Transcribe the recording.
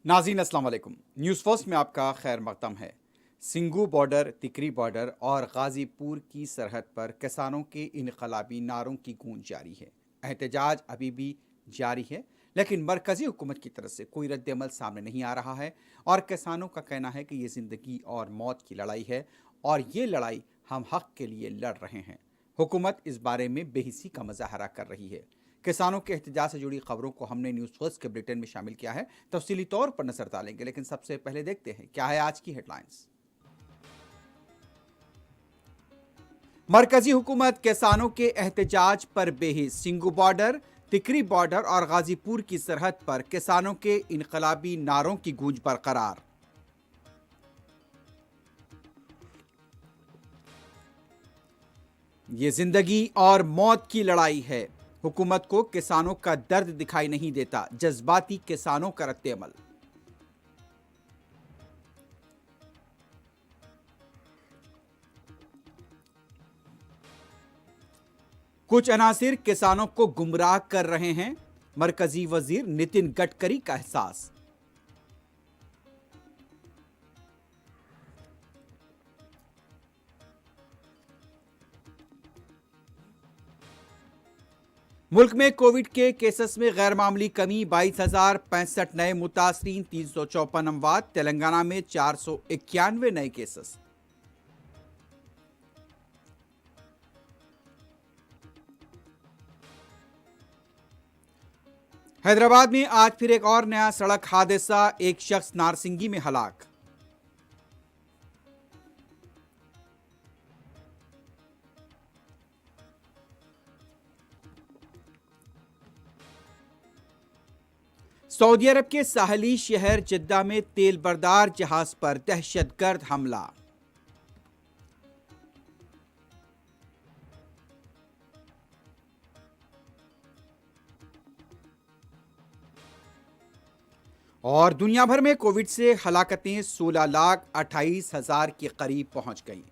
नाज़रीन अस्सलाम वालेकुम। न्यूज़ फर्स्ट में आपका खैर मकदम है। सिंगू बॉर्डर, तिकरी बॉर्डर और गाज़ीपुर की सरहद पर किसानों के इनकलाबी नारों की गूंज जारी है। एहतजाज अभी भी जारी है, लेकिन मरकज़ी हुकूमत की तरफ से कोई रद्द-ए-अमल सामने नहीं आ रहा है और किसानों का कहना है कि ये ज़िंदगी और मौत की लड़ाई है और ये लड़ाई हम हक़ के लिए लड़ रहे हैं। हुकूमत इस बारे में बेहिसी का मुज़ाहरा कर रही है। किसानों के एहतजाज से जुड़ी खबरों को हमने न्यूज़ फर्स्ट के बुलेटिन में शामिल किया है। तफसीली तौर पर नजर डालेंगे, लेकिन सबसे पहले देखते हैं क्या है आज की हेडलाइंस। मरकजी हुकूमत किसानों के एहतजाज पर बेहिस। सिंगू बॉर्डर, तिकरी बॉर्डर और गाजीपुर की सरहद पर किसानों के इनकलाबी नारों की गूंज बरकरार। ये जिंदगी और मौत की लड़ाई है। हुकूमत को किसानों का दर्द दिखाई नहीं देता। जज्बाती किसानों का रद्द-ए-अमल। कुछ अनासिर किसानों को गुमराह कर रहे हैं। मरकजी वजीर नितिन गडकरी का एहसास। मुल्क में कोविड के केसेस में गैर मामूली कमी। 22,065 नए मुतासरीन, 354 अमवात। तेलंगाना में 491 नए केसेस। हैदराबाद में आज फिर एक और नया सड़क हादसा। एक शख्स नारसिंगी में हलाक। सऊदी अरब के साहली शहर जिद्दा में तेल बरदार जहाज पर दहशतगर्द हमला। और दुनिया भर में कोविड से हलाकतें 16,28,000 के करीब पहुंच गईं।